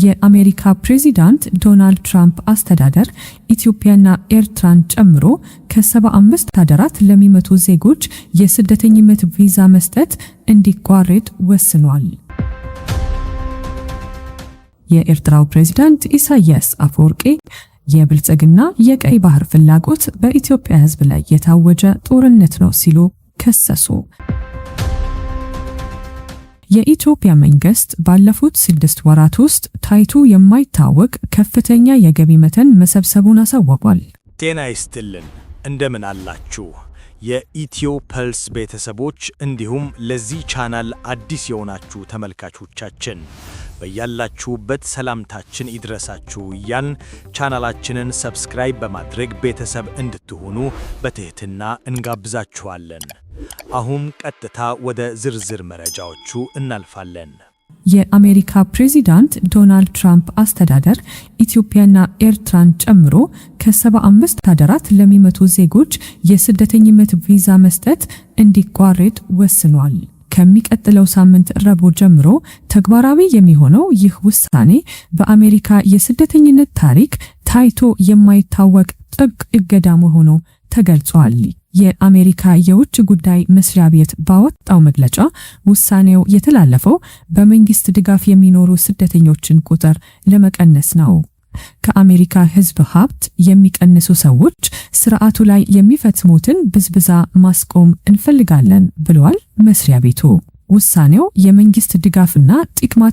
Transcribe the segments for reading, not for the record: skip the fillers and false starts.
የአሜሪካ ፕሬዚዳንት ዶናልድ ትራምፕ አስተዳደር ኢትዮጵያና ኤርትራን ጨምሮ ከ75 ሀገራት ለሚመጡ ዜጎች የስደተኝነት ቪዛ መስጠት እንዲቋረጥ ወስኗል። የኤርትራው ፕሬዚዳንት ኢሳያስ አፈወርቂ የብልጽግና የቀይ ባህር ፍላጎት በኢትዮጵያ ሕዝብ ላይ የታወጀ ጦርነት ነው ሲሉ ከሰሱ። የኢትዮጵያ መንግስት ባለፉት 6 ወራት ውስጥ ታይቶ የማይታወቅ ከፍተኛ የገቢ መጠን መሰብሰቡን አሳውቋል። ጤና ይስጥልን፣ እንደምን አላችሁ? የኢትዮ ፐልስ ቤተሰቦች እንዲሁም ለዚህ ቻናል አዲስ የሆናችሁ ተመልካቾቻችን በያላችሁበት ሰላምታችን ይድረሳችሁ እያልን ቻናላችንን ሰብስክራይብ በማድረግ ቤተሰብ እንድትሆኑ በትህትና እንጋብዛችኋለን። አሁን ቀጥታ ወደ ዝርዝር መረጃዎቹ እናልፋለን። የአሜሪካ ፕሬዚዳንት ዶናልድ ትራምፕ አስተዳደር ኢትዮጵያና ኤርትራን ጨምሮ ከ75 ሀገራት ለሚመጡ ዜጎች የስደተኝነት ቪዛ መስጠት እንዲቋረጥ ወስኗል። ከሚቀጥለው ሳምንት ረቡዕ ጀምሮ ተግባራዊ የሚሆነው ይህ ውሳኔ በአሜሪካ የስደተኝነት ታሪክ ታይቶ የማይታወቅ ጥብቅ እገዳ መሆኑ ተገልጿል። የአሜሪካ የውጭ ጉዳይ መስሪያ ቤት ባወጣው መግለጫ ውሳኔው የተላለፈው በመንግስት ድጋፍ የሚኖሩ ስደተኞችን ቁጥር ለመቀነስ ነው። ከአሜሪካ ሕዝብ ሀብት የሚቀንሱ ሰዎች ስርዓቱ ላይ የሚፈጽሙትን ብዝበዛ ማስቆም እንፈልጋለን ብለዋል መስሪያ ቤቱ። ውሳኔው የመንግስት ድጋፍና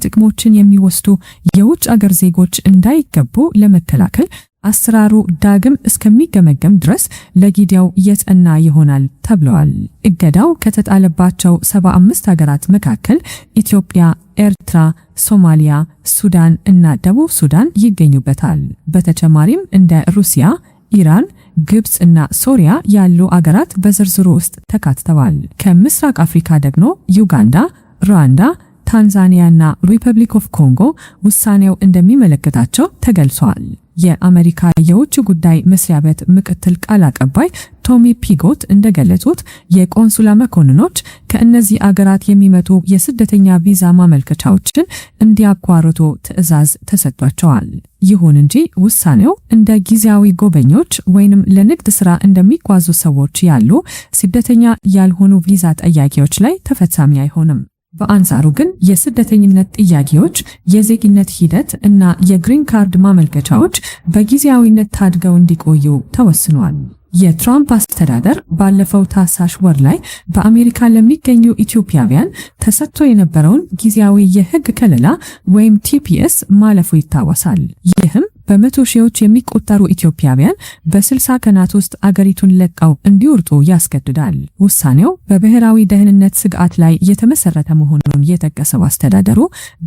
ጥቅሞችን የሚወስዱ የውጭ አገር ዜጎች እንዳይገቡ ለመከላከል አሰራሩ ዳግም እስከሚገመገም ድረስ ለጊዜው የጸና ይሆናል ተብሏል። እገዳው ከተጣለባቸው 75 ሀገራት መካከል ኢትዮጵያ፣ ኤርትራ፣ ሶማሊያ፣ ሱዳን እና ደቡብ ሱዳን ይገኙበታል። በተጨማሪም እንደ ሩሲያ፣ ኢራን፣ ግብጽ እና ሶሪያ ያሉ አገራት በዝርዝሩ ውስጥ ተካትተዋል። ከምስራቅ አፍሪካ ደግሞ ዩጋንዳ፣ ሩዋንዳ፣ ታንዛኒያ እና ሪፐብሊክ ኦፍ ኮንጎ ውሳኔው እንደሚመለከታቸው ተገልጿል። የአሜሪካ የውጭ ጉዳይ መስሪያ ቤት ምክትል ቃል አቀባይ ቶሚ ፒጎት እንደገለጹት የቆንሱላ መኮንኖች ከእነዚህ አገራት የሚመጡ የስደተኛ ቪዛ ማመልከቻዎችን እንዲያቋርጡ ትዕዛዝ ተሰጥቷቸዋል። ይሁን እንጂ ውሳኔው እንደ ጊዜያዊ ጎበኞች ወይንም ለንግድ ስራ እንደሚጓዙ ሰዎች ያሉ ስደተኛ ያልሆኑ ቪዛ ጠያቂዎች ላይ ተፈጻሚ አይሆንም። በአንጻሩ ግን የስደተኝነት ጥያቄዎች፣ የዜግነት ሂደት እና የግሪን ካርድ ማመልከቻዎች በጊዜያዊነት ታድገው እንዲቆዩ ተወስኗል። የትራምፕ አስተዳደር ባለፈው ታህሳስ ወር ላይ በአሜሪካ ለሚገኙ ኢትዮጵያውያን ተሰጥቶ የነበረውን ጊዜያዊ የሕግ ከለላ ወይም ቲፒኤስ ማለፉ ይታወሳል። ይህም በመቶ ሺዎች የሚቆጠሩ ኢትዮጵያውያን በ60 ቀናት ውስጥ አገሪቱን ለቀው እንዲወጡ ያስገድዳል። ውሳኔው በብሔራዊ ደህንነት ስጋት ላይ የተመሰረተ መሆኑን የጠቀሰው አስተዳደሩ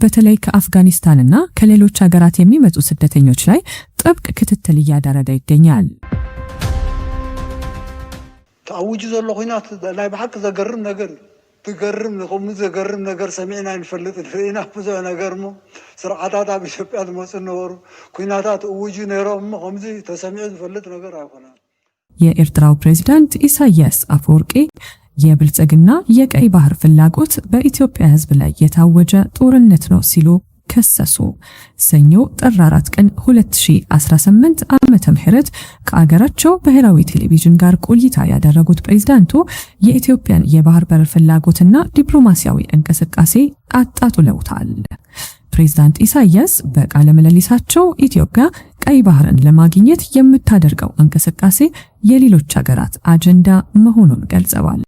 በተለይ ከአፍጋኒስታንና ከሌሎች ሀገራት የሚመጡ ስደተኞች ላይ ጥብቅ ክትትል እያደረገ ይገኛል። ታውጁ ዘሎ ኹናት ላይ በሐቅ ዘገርም ነገር ትገርም ንኹም ዘገርም ነገር ሰሚዕና እንፈልጥ ርኢና ብዙሕ ነገርሞ ስርዓታት ኣብ ኢትዮጵያ ዝመፁ ነበሩ ኩናታት እውጁ ነይሮም ከምዚ ተሰሚዑ ዝፈልጥ ነገር አይኮነም። የኤርትራው ፕሬዚዳንት ኢሳያስ አፈወርቂ የብልጽግና የቀይ ባህር ፍላጎት በኢትዮጵያ ሕዝብ ላይ የታወጀ ጦርነት ነው ሲሉ ከሰሱ። ሰኞ ጥር 4 ቀን 2018 ዓመተ ምህረት ከአገራቸው ብሔራዊ ቴሌቪዥን ጋር ቆይታ ያደረጉት ፕሬዝዳንቱ የኢትዮጵያን የባህር በር ፍላጎትና ዲፕሎማሲያዊ እንቅስቃሴ አጣጥለውታል። ፕሬዝዳንት ኢሳያስ በቃለ ምልልሳቸው ኢትዮጵያ ቀይ ባህርን ለማግኘት የምታደርገው እንቅስቃሴ የሌሎች ሀገራት አጀንዳ መሆኑን ገልጸዋል።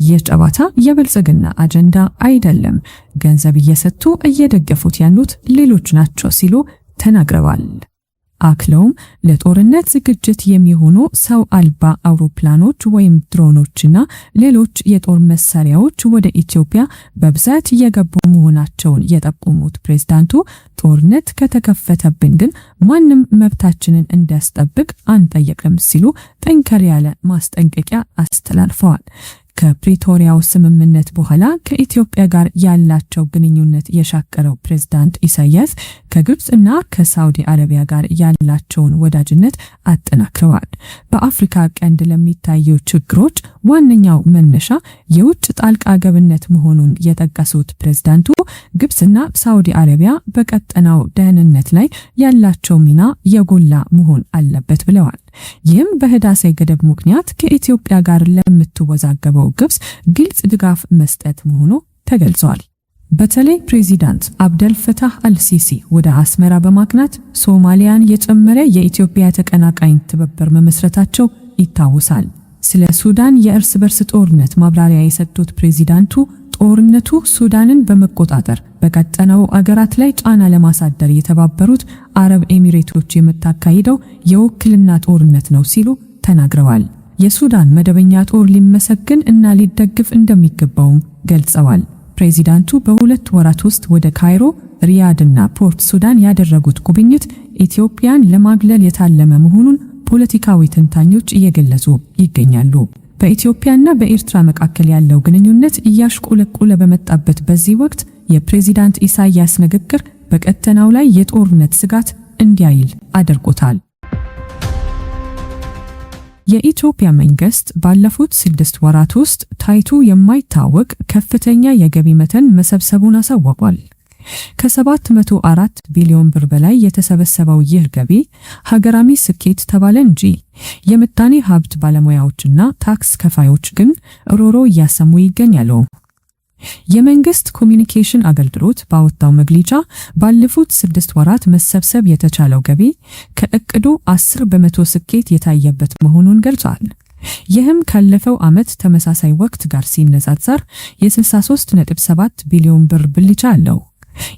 ይህ ጨዋታ የብልጽግና አጀንዳ አይደለም፣ ገንዘብ እየሰጡ እየደገፉት ያሉት ሌሎች ናቸው ሲሉ ተናግረዋል። አክለውም ለጦርነት ዝግጅት የሚሆኑ ሰው አልባ አውሮፕላኖች ወይም ድሮኖችና ሌሎች የጦር መሳሪያዎች ወደ ኢትዮጵያ በብዛት እየገቡ መሆናቸውን የጠቆሙት ፕሬዝዳንቱ ጦርነት ከተከፈተብን ግን ማንም መብታችንን እንዲያስጠብቅ አንጠየቅም ሲሉ ጠንከር ያለ ማስጠንቀቂያ አስተላልፈዋል። ከፕሪቶሪያው ስምምነት በኋላ ከኢትዮጵያ ጋር ያላቸው ግንኙነት የሻከረው ፕሬዝዳንት ኢሳያስ ከግብጽና ከሳውዲ አረቢያ ጋር ያላቸውን ወዳጅነት አጠናክረዋል። በአፍሪካ ቀንድ ለሚታዩ ችግሮች ዋነኛው መነሻ የውጭ ጣልቃ ገብነት መሆኑን የጠቀሱት ፕሬዝዳንቱ ግብጽና ሳዑዲ አረቢያ በቀጠናው ደህንነት ላይ ያላቸው ሚና የጎላ መሆን አለበት ብለዋል። ይህም በህዳሴ ገደብ ምክንያት ከኢትዮጵያ ጋር ለምትወዛገበው ግብጽ ግልጽ ድጋፍ መስጠት መሆኑ ተገልጿል። በተለይ ፕሬዚዳንት አብደል ፈታህ አልሲሲ ወደ አስመራ በማቅናት ሶማሊያን የጨመረ የኢትዮጵያ ተቀናቃኝ ትብብር መመስረታቸው ይታወሳል። ስለ ሱዳን የእርስ በርስ ጦርነት ማብራሪያ የሰጡት ፕሬዚዳንቱ ጦርነቱ ሱዳንን በመቆጣጠር በቀጠናው አገራት ላይ ጫና ለማሳደር የተባበሩት አረብ ኤሚሬቶች የምታካሂደው የውክልና ጦርነት ነው ሲሉ ተናግረዋል። የሱዳን መደበኛ ጦር ሊመሰገን እና ሊደግፍ እንደሚገባውም ገልጸዋል። ፕሬዚዳንቱ በሁለት ወራት ውስጥ ወደ ካይሮ፣ ሪያድና ፖርት ሱዳን ያደረጉት ጉብኝት ኢትዮጵያን ለማግለል የታለመ መሆኑን ፖለቲካዊ ተንታኞች እየገለጹ ይገኛሉ። በኢትዮጵያና በኤርትራ መካከል ያለው ግንኙነት እያሽቆለቆለ በመጣበት በዚህ ወቅት የፕሬዚዳንት ኢሳያስ ንግግር በቀጠናው ላይ የጦርነት ስጋት እንዲያይል አድርጎታል። የኢትዮጵያ መንግስት ባለፉት 6 ወራት ውስጥ ታይቶ የማይታወቅ ከፍተኛ የገቢ መጠን መሰብሰቡን አሳውቋል። ከ704 ቢሊዮን ብር በላይ የተሰበሰበው ይህ ገቢ ሀገራዊ ስኬት ተባለ እንጂ የምጣኔ ሀብት ባለሙያዎችና ታክስ ከፋዮች ግን ሮሮ እያሰሙ ይገኛሉ። የመንግስት ኮሚኒኬሽን አገልግሎት ባወጣው መግለጫ ባለፉት 6 ወራት መሰብሰብ የተቻለው ገቢ ከእቅዱ 10 በመቶ ስኬት የታየበት መሆኑን ገልጿል። ይህም ካለፈው ዓመት ተመሳሳይ ወቅት ጋር ሲነጻጸር የ63.7 ቢሊዮን ብር ብልጫ አለው።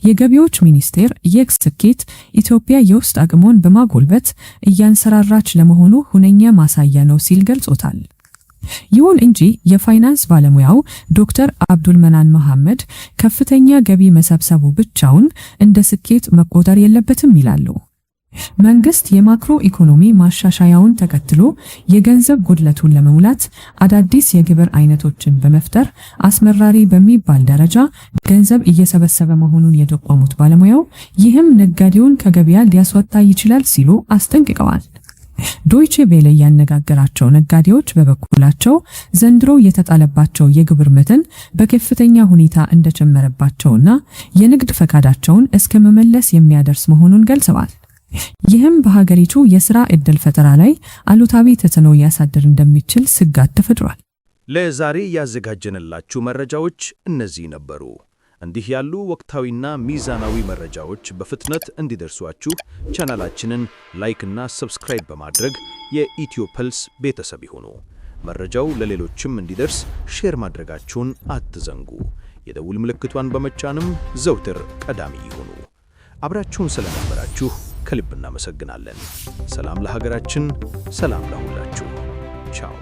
የገቢዎች ሚኒስቴር ይህ ስኬት ኢትዮጵያ የውስጥ አቅሟን በማጎልበት እያንሰራራች ለመሆኑ ሁነኛ ማሳያ ነው ሲል ገልጾታል። ይሁን እንጂ የፋይናንስ ባለሙያው ዶክተር አብዱል መናን መሐመድ ከፍተኛ ገቢ መሰብሰቡ ብቻውን እንደ ስኬት መቆጠር የለበትም ይላሉ። መንግስት የማክሮ ኢኮኖሚ ማሻሻያውን ተከትሎ የገንዘብ ጉድለቱን ለመሙላት አዳዲስ የግብር አይነቶችን በመፍጠር አስመራሪ በሚባል ደረጃ ገንዘብ እየሰበሰበ መሆኑን የጠቆሙት ባለሙያው ይህም ነጋዴውን ከገበያ ሊያስወጣ ይችላል ሲሉ አስጠንቅቀዋል። ዶይቼ ቬለ ያነጋገራቸው ነጋዴዎች በበኩላቸው ዘንድሮ የተጣለባቸው የግብር መጠን በከፍተኛ ሁኔታ እንደጨመረባቸውና የንግድ ፈቃዳቸውን እስከ መመለስ የሚያደርስ መሆኑን ገልጸዋል። ይህም በሀገሪቱ የሥራ ዕድል ፈጠራ ላይ አሉታዊ ተጽዕኖ ያሳድር እንደሚችል ስጋት ተፈጥሯል። ለዛሬ ያዘጋጀንላችሁ መረጃዎች እነዚህ ነበሩ። እንዲህ ያሉ ወቅታዊና ሚዛናዊ መረጃዎች በፍጥነት እንዲደርሷችሁ ቻናላችንን ላይክና ሰብስክራይብ በማድረግ የኢትዮ ፐልስ ቤተሰብ ይሁኑ። መረጃው ለሌሎችም እንዲደርስ ሼር ማድረጋችሁን አትዘንጉ። የደውል ምልክቷን በመጫንም ዘውትር ቀዳሚ ይሁኑ። አብራችሁን ስለነበራችሁ ከልብ እናመሰግናለን። ሰላም ለሀገራችን፣ ሰላም ለሁላችሁ። ቻው።